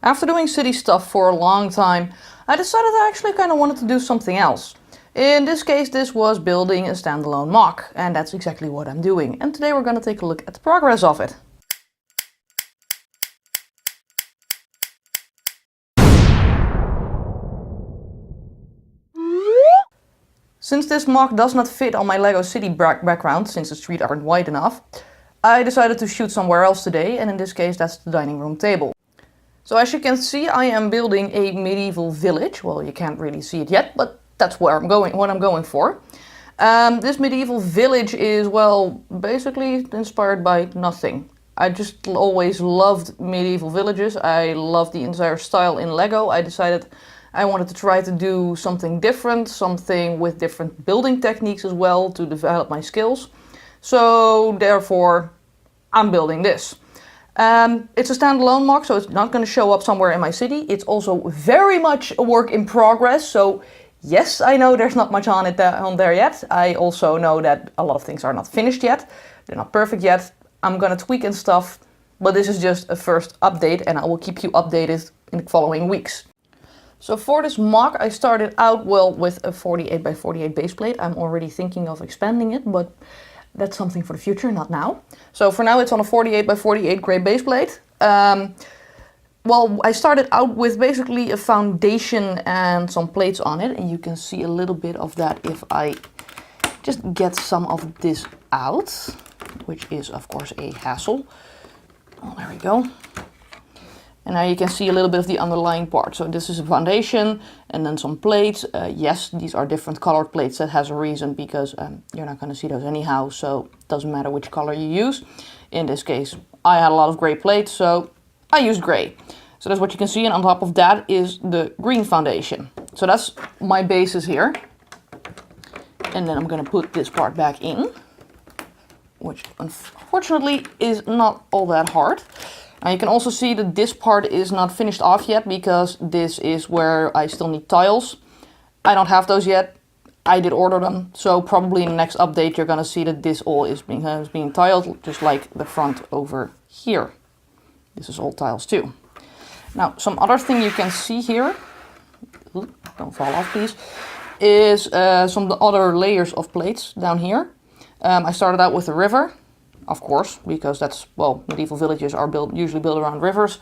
After doing city stuff for a long time, I decided I actually kind of wanted to do something else. In this case, this was building a standalone MOC, and that's exactly what I'm doing. And today we're going to take a look at the progress of it. Since this MOC does not fit on my Lego City background, since the streets aren't wide enough, I decided to shoot somewhere else today, and in this case that's the dining room table. So as you can see, I am building a medieval village. Well, you can't really see it yet, but that's where I'm going, what I'm going for. This medieval village is, well, basically inspired by nothing. I just always loved medieval villages. I love the entire style in Lego. I decided I wanted to try to do something different, something with different building techniques as well to develop my skills. So therefore, I'm building this. It's a standalone MOC, so it's not going to show up somewhere in my city. It's also very much a work in progress, so yes, I know there's not much on it on there yet. I also know that a lot of things are not finished yet. They're not perfect yet. I'm going to tweak and stuff, but this is just a first update, and I will keep you updated in the following weeks. So for this MOC, I started out, well, with a 48 by 48 base plate. I'm already thinking of expanding it, but that's something for the future, not now. So for now it's on a 48 by 48 gray base plate. Well, I started out with basically a foundation and some plates on it, and you can see a little bit of that if I just get some of this out, which is of course a hassle. Oh, there we go. And now you can see a little bit of the underlying part. So this is a foundation and then some plates. Yes, these are different colored plates. That has a reason, because you're not going to see those anyhow. So it doesn't matter which color you use. In this case, I had a lot of gray plates, so I used gray. So that's what you can see. And on top of that is the green foundation. So that's my basis here. And then I'm going to put this part back in, which unfortunately is not all that hard. Now you can also see that this part is not finished off yet, because this is where I still need tiles. I don't have those yet. I did order them, so probably in the next update you're going to see that this all is being tiled, just like the front over here. This is all tiles too. Now some other thing you can see here, don't fall off please, is some other layers of plates down here. I started out with a river. Of course, because that's, well, medieval villages are usually built around rivers.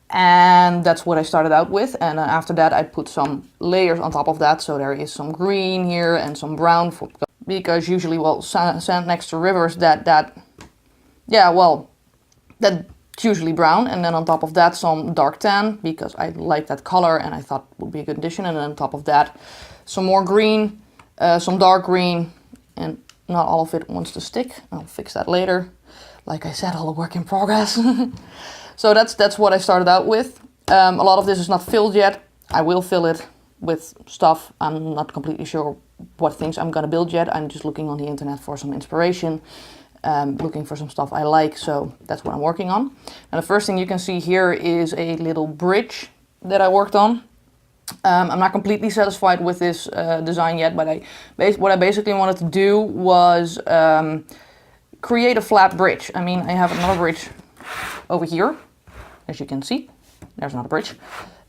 And that's what I started out with. And then after that, I put some layers on top of that. So there is some green here and some brown. Because usually, well, sand next to rivers, that's usually brown. And then on top of that, some dark tan, because I like that color and I thought it would be a good addition. And then on top of that, some more green, some dark green, and not all of it wants to stick. I'll fix that later. Like I said, all a work in progress. So that's what I started out with. A lot of this is not filled yet. I will fill it with stuff. I'm not completely sure what things I'm gonna build yet. I'm just looking on the internet for some inspiration, looking for some stuff I like. So that's what I'm working on. And the first thing you can see here is a little bridge that I worked on. I'm not completely satisfied with this design yet, but what I basically wanted to do was create a flat bridge. I mean, I have another bridge over here, as you can see. There's another bridge.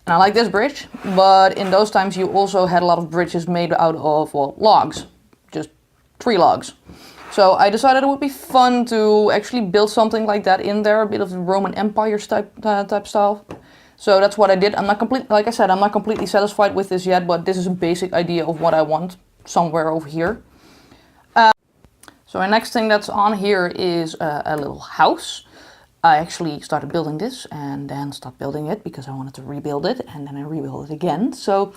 And I like this bridge, but in those times you also had a lot of bridges made out of, well, logs, just tree logs. So I decided it would be fun to actually build something like that in there, a bit of the Roman Empire type style. So that's what I did. Like I said, I'm not completely satisfied with this yet, but this is a basic idea of what I want somewhere over here. So the next thing that's on here is a little house. I actually started building this and then stopped building it because I wanted to rebuild it, and then I rebuilt it again. So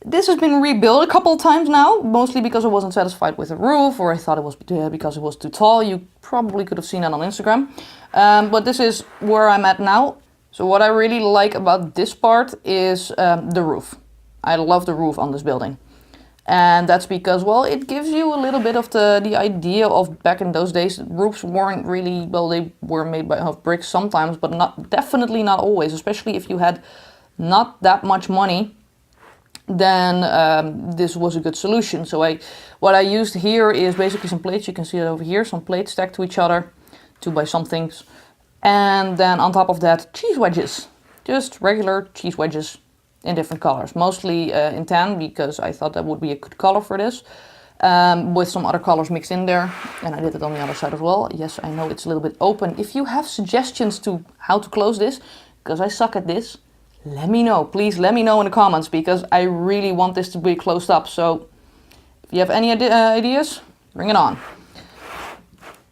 this has been rebuilt a couple of times now, mostly because I wasn't satisfied with the roof, or I thought it was because it was too tall. You probably could have seen that on Instagram. But this is where I'm at now. So what I really like about this part is the roof. I love the roof on this building. And that's because, well, it gives you a little bit of the idea of back in those days. Roofs weren't really, well, they were made of bricks sometimes, but definitely not always, especially if you had not that much money. Then this was a good solution. So what I used here is basically some plates. You can see it over here, some plates stacked to each other, 2 by somethings. And then on top of that, cheese wedges. just regular cheese wedges in different colors. Mostly in tan, because I thought that would be a good color for this. With some other colors mixed in there. And I did it on the other side as well. Yes, I know it's a little bit open. If you have suggestions to how to close this, because I suck at this, let me know. Please let me know in the comments, because I really want this to be closed up. So if you have any ideas, bring it on.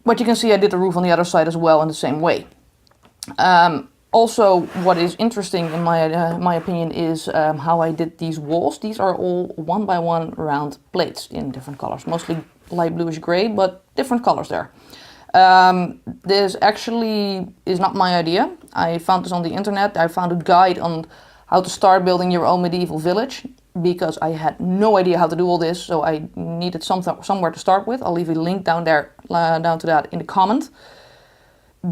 But you can see I did the roof on the other side as well in the same way. Also, what is interesting in my opinion is how I did these walls. These are all 1 by 1 round plates in different colors. Mostly light bluish gray, but different colors there. This actually is not my idea. I found this on the internet. I found a guide on how to start building your own medieval village, because I had no idea how to do all this, so I needed somewhere to start with. I'll leave a link down there, down to that in the comment,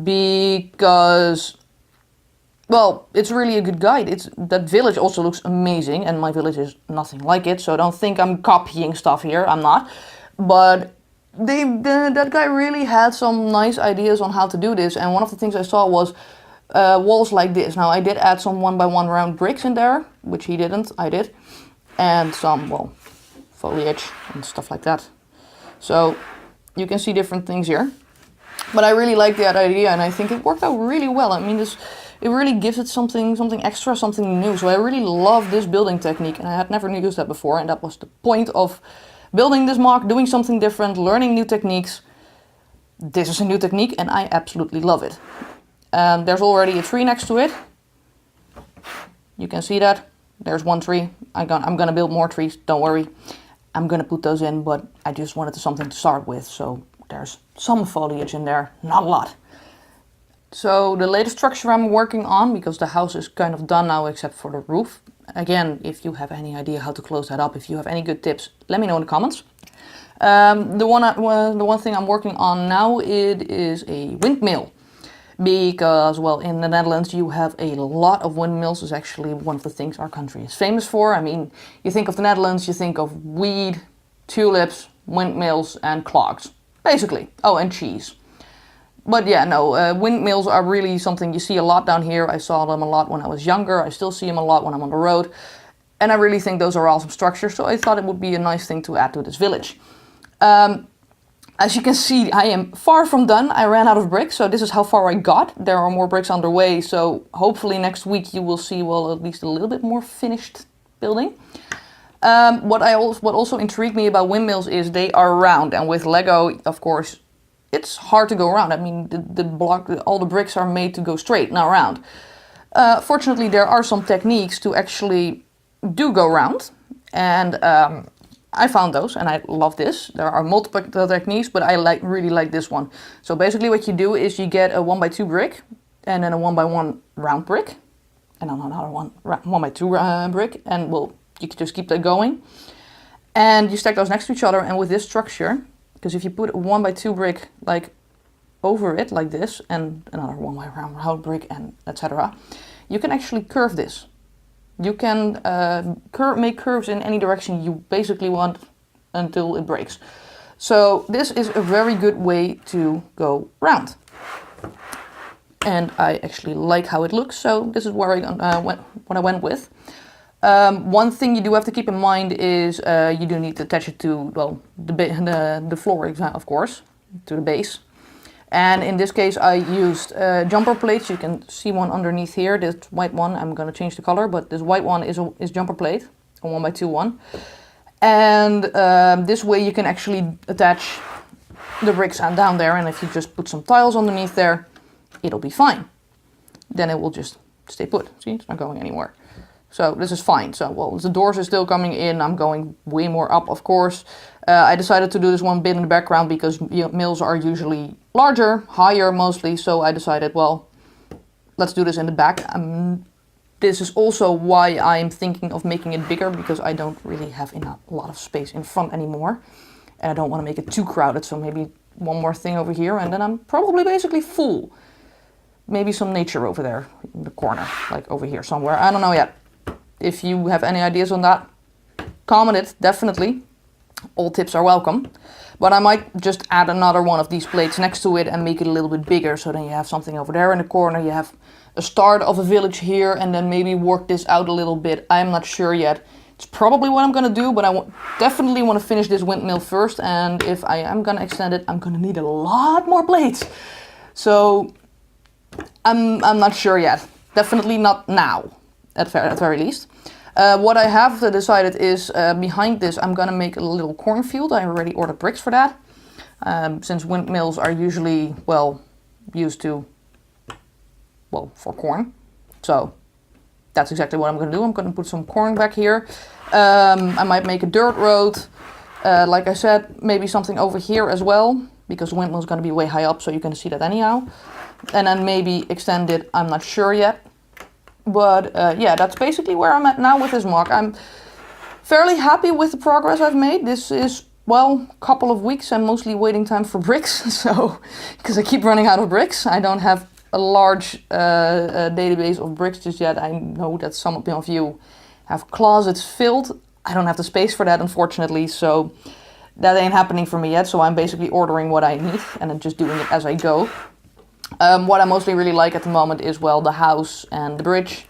because, well, it's really a good guide. That village also looks amazing, and my village is nothing like it, so don't think I'm copying stuff here. I'm not, but that guy really had some nice ideas on how to do this, and one of the things I saw was walls like this. Now, I did add some 1 by 1 round bricks in there, which he didn't. I did. And some, well, foliage and stuff like that. So you can see different things here. But I really like that idea, and I think it worked out really well. I mean, it really gives it something extra, something new. So I really love this building technique, and I had never used that before, and that was the point of building this MOC, doing something different, learning new techniques. This is a new technique, and I absolutely love it. There's already a tree next to it. You can see that. There's one tree. I'm gonna build more trees, don't worry. I'm gonna put those in, but I just wanted something to start with. So there's some foliage in there, not a lot. So the latest structure I'm working on, because the house is kind of done now except for the roof. Again, if you have any idea how to close that up, if you have any good tips, let me know in the comments. The one thing I'm working on now, it is a windmill. Because, well, in the Netherlands you have a lot of windmills. It's actually one of the things our country is famous for. I mean, you think of the Netherlands, you think of weed, tulips, windmills and clogs, basically. Oh, and cheese. But yeah, no, windmills are really something you see a lot down here. I saw them a lot when I was younger. I still see them a lot when I'm on the road. And I really think those are awesome structures, so I thought it would be a nice thing to add to this village. As you can see, I am far from done. I ran out of bricks, so this is how far I got. There are more bricks underway, so hopefully next week you will see, well, at least a little bit more finished building. What also intrigued me about windmills is they are round, and with Lego, of course, it's hard to go around. I mean, all the bricks are made to go straight, not round. Fortunately, there are some techniques to actually do go round, and I found those, and I love this. There are multiple techniques, but I really like this one. So basically what you do is you get a 1 by 2 brick, and then a 1 by 1 round brick, and then another 1 by 2 brick, and well, you can just keep that going. And you stack those next to each other, and with this structure, because if you put a 1 by 2 brick like over it like this, and another 1 by round brick, and etc., you can actually curve this. You can make curves in any direction you basically want until it breaks. So this is a very good way to go round. And I actually like how it looks, so this is where what I went with. One thing you do have to keep in mind is you do need to attach it to, well, the floor, of course, to the base. And in this case I used jumper plates. You can see one underneath here, this white one. I'm going to change the color, but this white one is jumper plate, a 1 by 2 one. And this way you can actually attach the bricks down there, and if you just put some tiles underneath there, it'll be fine. Then it will just stay put. See, it's not going anywhere. So this is fine. So, well, the doors are still coming in. I'm going way more up, of course. I decided to do this one bit in the background because mills are usually larger, higher mostly. So I decided, well, let's do this in the back. This is also why I'm thinking of making it bigger, because I don't really have a lot of space in front anymore. And I don't want to make it too crowded. So maybe one more thing over here, and then I'm probably basically full. Maybe some nature over there in the corner, like over here somewhere. I don't know yet. If you have any ideas on that, comment it, definitely. All tips are welcome. But I might just add another one of these plates next to it and make it a little bit bigger, so then you have something over there in the corner. You have a start of a village here and then maybe work this out a little bit. I'm not sure yet. It's probably what I'm gonna do, but I definitely want to finish this windmill first, and if I am gonna extend it, I'm gonna need a lot more blades. So I'm not sure yet. Definitely not now, at very least. What I have decided is behind this I'm gonna make a little cornfield. I already ordered bricks for that. Since windmills are usually, well, used to, well, for corn. So that's exactly what I'm gonna do. I'm gonna put some corn back here. I might make a dirt road. Like I said, maybe something over here as well, because the windmill is gonna be way high up, so you're gonna see that anyhow. And then maybe extend it, I'm not sure yet. But yeah, that's basically where I'm at now with this MOC. I'm fairly happy with the progress I've made. This is, well, a couple of weeks and mostly waiting time for bricks. So, because I keep running out of bricks. I don't have a large database of bricks just yet. I know that some of you have closets filled. I don't have the space for that, unfortunately. So that ain't happening for me yet. So I'm basically ordering what I need and then just doing it as I go. What I mostly really like at the moment is, well, the house and the bridge.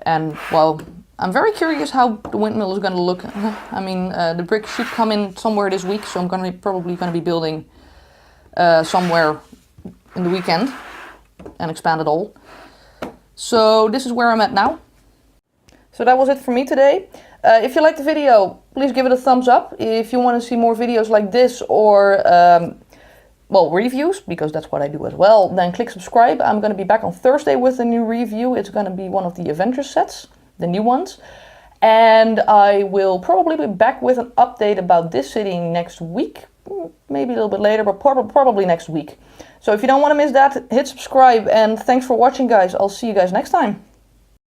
And, well, I'm very curious how the windmill is going to look. I mean, the brick should come in somewhere this week, so I'm probably going to be building somewhere in the weekend and expand it all. So this is where I'm at now. So that was it for me today. If you liked the video, please give it a thumbs up. If you want to see more videos like this or well, reviews, because that's what I do as well, then click subscribe. I'm going to be back on Thursday with a new review. It's going to be one of the Avengers sets, the new ones. And I will probably be back with an update about this city next week. Maybe a little bit later, but probably next week. So if you don't want to miss that, hit subscribe. And thanks for watching, guys. I'll see you guys next time.